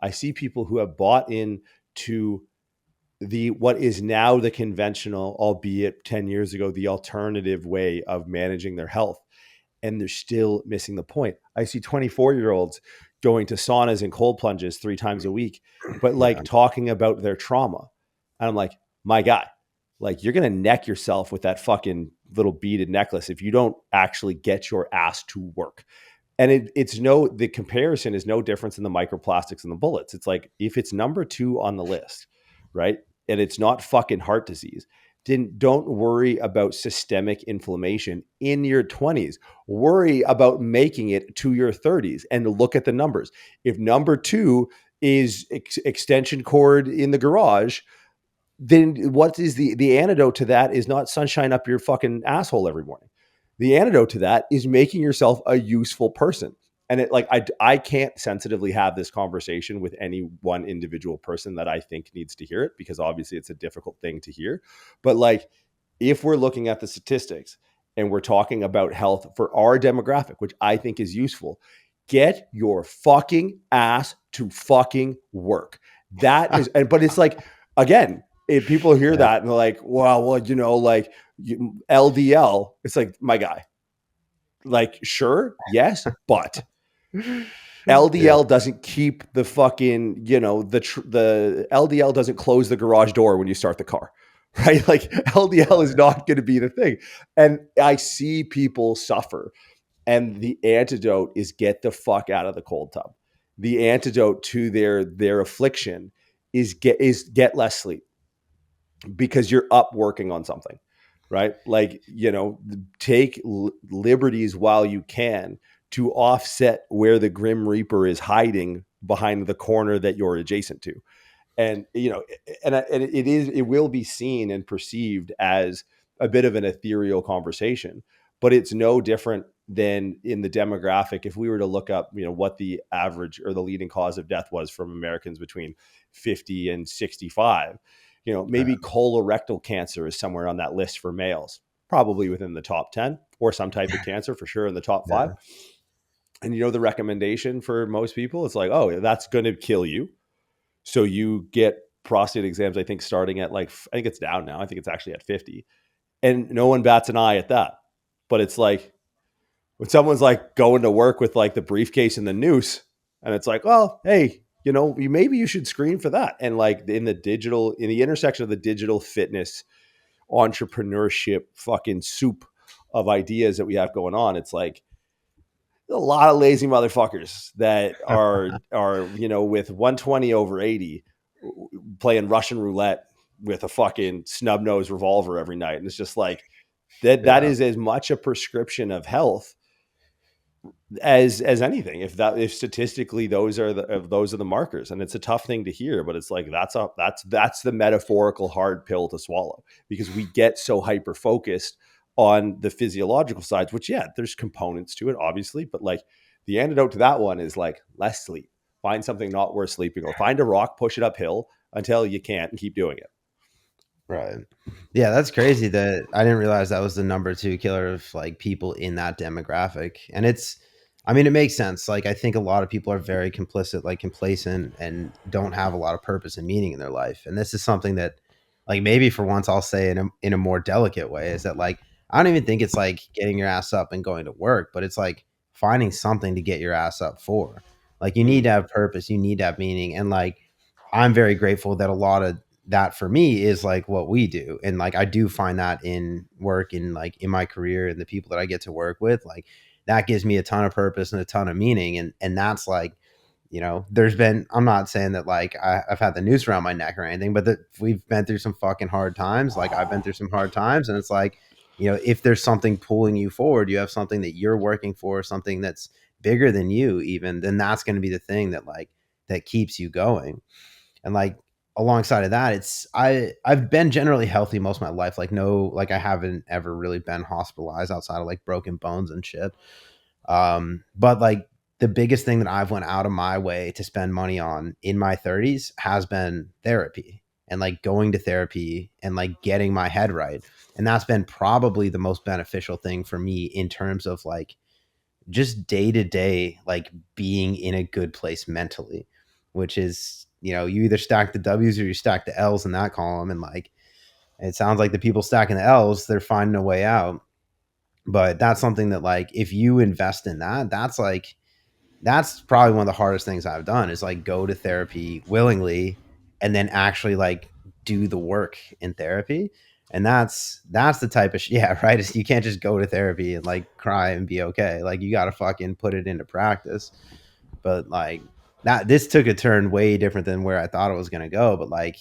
I see people who have bought in to what is now the conventional, albeit 10 years ago, the alternative way of managing their health. And they're still missing the point. I see 24-year-olds going to saunas and cold plunges 3 times a week, but like talking about their trauma. And I'm like, my guy, like you're going to neck yourself with that fucking little beaded necklace if you don't actually get your ass to work. And the comparison is no difference in the microplastics and the bullets. It's like, if it's number 2 on the list, right? And it's not fucking heart disease, then don't worry about systemic inflammation in your 20s. Worry about making it to your 30s and look at the numbers. If number 2 is extension cord in the garage, then what is the antidote to that is not sunshine up your fucking asshole every morning. The antidote to that is making yourself a useful person. And I can't sensitively have this conversation with any one individual person that I think needs to hear it, because obviously it's a difficult thing to hear. But like, if we're looking at the statistics and we're talking about health for our demographic, which I think is useful, get your fucking ass to fucking work. That is, but it's like, again, if people hear that and they're like, well, like LDL, it's like, my guy, like, sure, yes, but LDL doesn't keep the fucking, the LDL doesn't close the garage door when you start the car, right? Like LDL is not going to be the thing. And I see people suffer, and the antidote is get the fuck out of the cold tub. The antidote to their affliction is get less sleep, because you're up working on something, right? Like, take liberties while you can to offset where the Grim Reaper is hiding behind the corner that you're adjacent to. And, it will be seen and perceived as a bit of an ethereal conversation, but it's no different than in the demographic. If we were to look up, what the average or the leading cause of death was from Americans between 50 and 65, maybe colorectal cancer is somewhere on that list for males, probably within the top 10, or some type of cancer for sure in the top 5. And the recommendation for most people, it's like, oh, that's going to kill you. So you get prostate exams, I think, starting at I think it's down now. I think it's actually at 50. And no one bats an eye at that. But it's like, when someone's like going to work with like the briefcase and the noose, and it's like, well, hey, maybe you should screen for that. And like in the intersection of the digital fitness entrepreneurship fucking soup of ideas that we have going on, it's like a lot of lazy motherfuckers that are with 120 over 80 playing Russian roulette with a fucking snub nose revolver every night. And it's just like that is as much a prescription of health as anything. If statistically those are the markers, and it's a tough thing to hear, but it's like, that's the metaphorical hard pill to swallow, because we get so hyper focused on the physiological sides, which there's components to it obviously, but like the antidote to that one is like less sleep. Find something not worth sleeping, or find a rock, push it uphill until you can't, and keep doing it. Right. Yeah, that's crazy that I didn't realize that was the number 2 killer of like people in that demographic. And it makes sense. Like, I think a lot of people are very complacent and don't have a lot of purpose and meaning in their life. And this is something that, like, maybe for once I'll say in a more delicate way, is that like, I don't even think it's like getting your ass up and going to work, but it's like finding something to get your ass up for. Like, you need to have purpose, you need to have meaning. And like, I'm very grateful that a lot of that for me is like what we do. And like, I do find that in work and like in my career and the people that I get to work with, like that gives me a ton of purpose and a ton of meaning. And that's like, I'm not saying that like I've had the noose around my neck or anything, but that we've been through some fucking hard times. Like, I've been through some hard times, and it's like, if there's something pulling you forward, you have something that you're working for, something that's bigger than you even, then that's going to be the thing that like, that keeps you going. And like, alongside of that, I've been generally healthy most of my life. Like, I haven't ever really been hospitalized outside of like broken bones and shit. But like, the biggest thing that I've went out of my way to spend money on in my 30s has been therapy, and like going to therapy and like getting my head right. And that's been probably the most beneficial thing for me in terms of like just day to day, like being in a good place mentally. which is, you either stack the W's or you stack the L's in that column. And like, it sounds like the people stacking the L's, they're finding a way out. But that's something that, like, if you invest in that, that's probably one of the hardest things I've done, is like go to therapy willingly and then actually like do the work in therapy. And that's the type of yeah, right. You can't just go to therapy and like cry and be okay. Like, you got to fucking put it into practice. But like, that this took a turn way different than where I thought it was going to go. But like,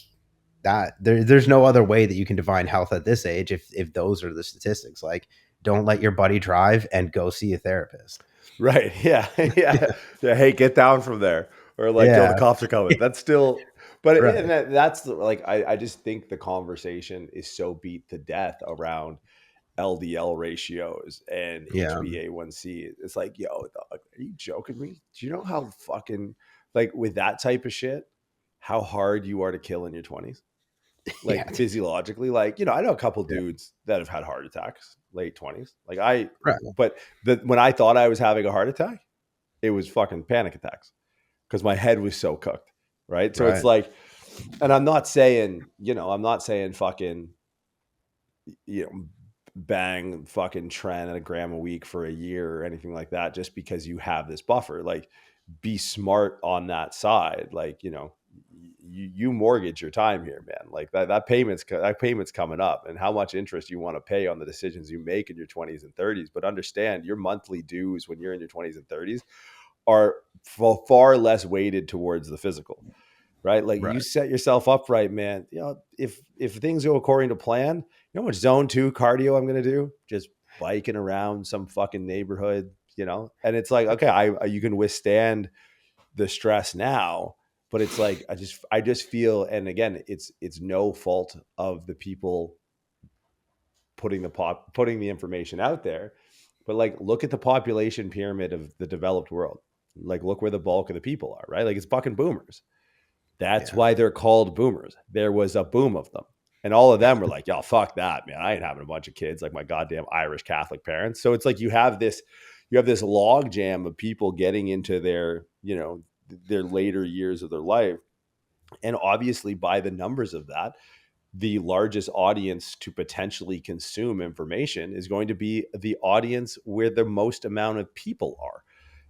there's no other way that you can define health at this age if those are the statistics. Like, don't let your buddy drive and go see a therapist. Right. Yeah. Yeah. Yeah. Hey, get down from there. Or like, yo, Yeah, the cops are coming. That's still, but and right. like, I just think the conversation is so beat to death around LDL ratios and Yeah. HbA1c. It's like, yo, dog, are you joking me? Do you know how fucking, like, with that type of shit, how hard you are to kill in your 20s? Yeah. Like, physiologically, like, I know a couple Yeah. dudes that have had heart attacks late 20s. Like, I, Right. but when I thought I was having a heart attack, it was fucking panic attacks because my head was so cooked. Right. So it's Right. like, and I'm not saying fucking, you know, bang fucking trend at a gram a week for a year or anything like that, just because you have this buffer. Like, be smart on that side. Like, you mortgage your time here, man. Like, that payment's coming up, and how much interest you want to pay on the decisions you make in your 20s and 30s. But understand, your monthly dues when you're in your 20s and 30s are far less weighted towards the physical, right? Like, you Right. set yourself up right, man. If things go according to plan, how much zone 2 cardio I'm going to do? Just biking around some fucking neighborhood, and it's like, okay, you can withstand the stress now, but it's like, I just feel, and again, it's no fault of the people putting the information out there, but like, look at the population pyramid of the developed world. Like, look where the bulk of the people are, right? Like, it's fucking boomers. That's Yeah. why they're called boomers. There was a boom of them. And all of them were like, yo, fuck that, man. I ain't having a bunch of kids like my goddamn Irish Catholic parents. So it's like, you have this log jam of people getting into their later years of their life. And obviously, by the numbers of that, the largest audience to potentially consume information is going to be the audience where the most amount of people are.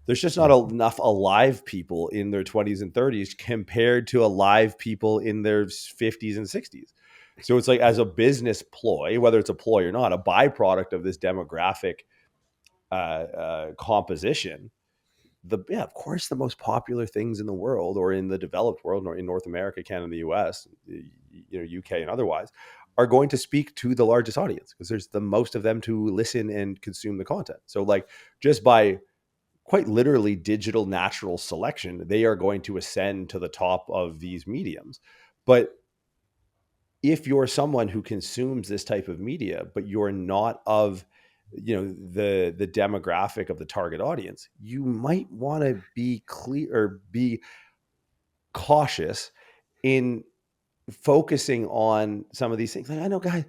There's just not Mhm. enough alive people in their 20s and 30s compared to alive people in their 50s and 60s. So it's like, as a business ploy, whether it's a ploy or not, a byproduct of this demographic composition, of course, the most popular things in the world, or in the developed world, or in North America, Canada, the US, UK, and otherwise, are going to speak to the largest audience because there's the most of them to listen and consume the content. So, like, just by quite literally digital natural selection, they are going to ascend to the top of these mediums. But if you're someone who consumes this type of media, but you're not of the demographic of the target audience, you might want to be clear or be cautious in focusing on some of these things. Like, I know, guy,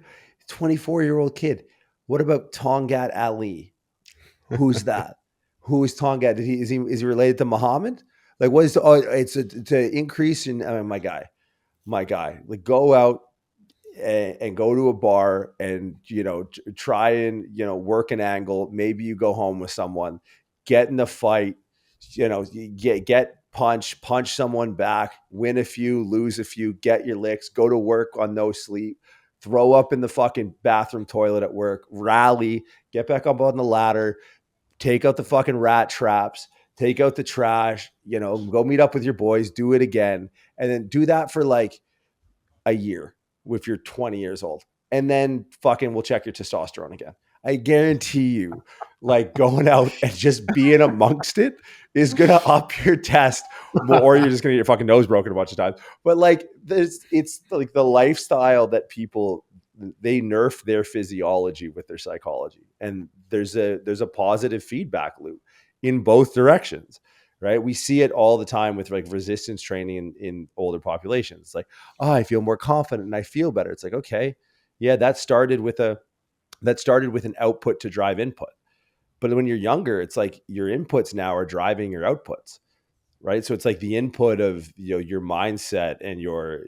24-year-old kid. What about Tongat Ali? Who's that? Who is Tonga? Is he related to Muhammad? Like, what is? Oh, it's a increase in. I mean, my guy. Like, go out and go to a bar and try and work an angle. Maybe you go home with someone, get in the fight. Get punch someone back, win a few, lose a few, get your licks, go to work on no sleep, throw up in the fucking bathroom toilet at work, rally, get back up on the ladder, take out the fucking rat traps, take out the trash, go meet up with your boys, do it again. And then do that for like a year if you're 20 years old. And then fucking we'll check your testosterone again. I guarantee you, like, going out and just being amongst it is gonna up your test more, or you're just gonna get your fucking nose broken a bunch of times. But like, it's like the lifestyle that people, they nerf their physiology with their psychology, and there's a positive feedback loop in both directions, right? We see it all the time with like resistance training in older populations. It's like, oh, I feel more confident and I feel better. It's like, okay, yeah, that started with an output to drive input. But when you're younger, it's like your inputs now are driving your outputs. right? So it's like the input of, you know, your mindset and your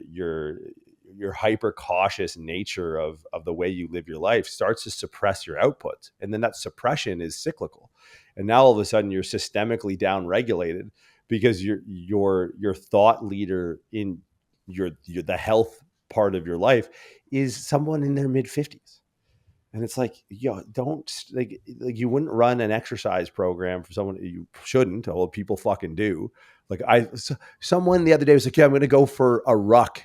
hyper cautious nature of the way you live your life starts to suppress your outputs, and then that suppression is cyclical, and now all of a sudden you're systemically down regulated because your thought leader in your the health part of your life is someone in their mid 50s. And it's like, yo, don't like you wouldn't run an exercise program for someone. You shouldn't, although people fucking do. Like someone the other day was like, yeah, I'm going to go for a ruck.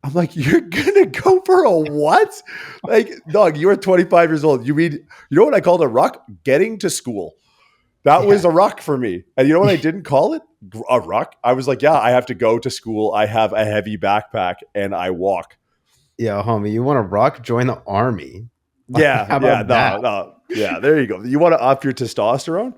I'm like, you're going to go for a what? Like, dog, you are 25 years old. You know what I called a ruck? Getting to school. That was Yeah. a ruck for me. And you know what I didn't call it? A ruck. I was like, yeah, I have to go to school. I have a heavy backpack and I walk. Yeah, homie, you want to rock? Join the army. Like, Yeah, how yeah, about that? no, no, yeah. There you go. You want to up your testosterone?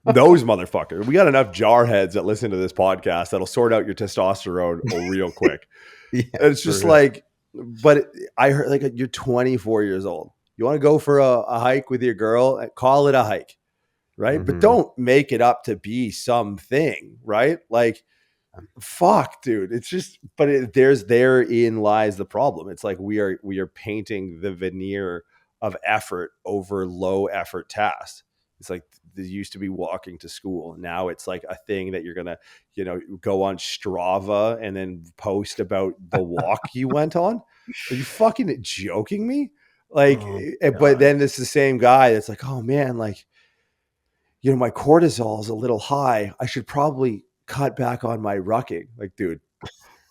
Those motherfuckers. We got enough jarheads that listen to this podcast that'll sort out your testosterone real quick. Yeah, And it's for just real. like, but I heard like you're 24 years old. You want to go for a hike with your girl? Call it a hike, right? But Hmm. don't make it up to be something, right? Like fuck, dude. It's just, but therein lies the problem. It's like we are painting the veneer of effort over low effort tasks. It's like there used to be walking to school. Now it's like a thing that you're gonna, you know, go on Strava and then post about the walk you went on. Are you fucking joking me? Like, Oh but God. then it's the same guy that's like, oh man, like, you know, my cortisol is a little high. I should probably cut back on my rucking. Like, dude,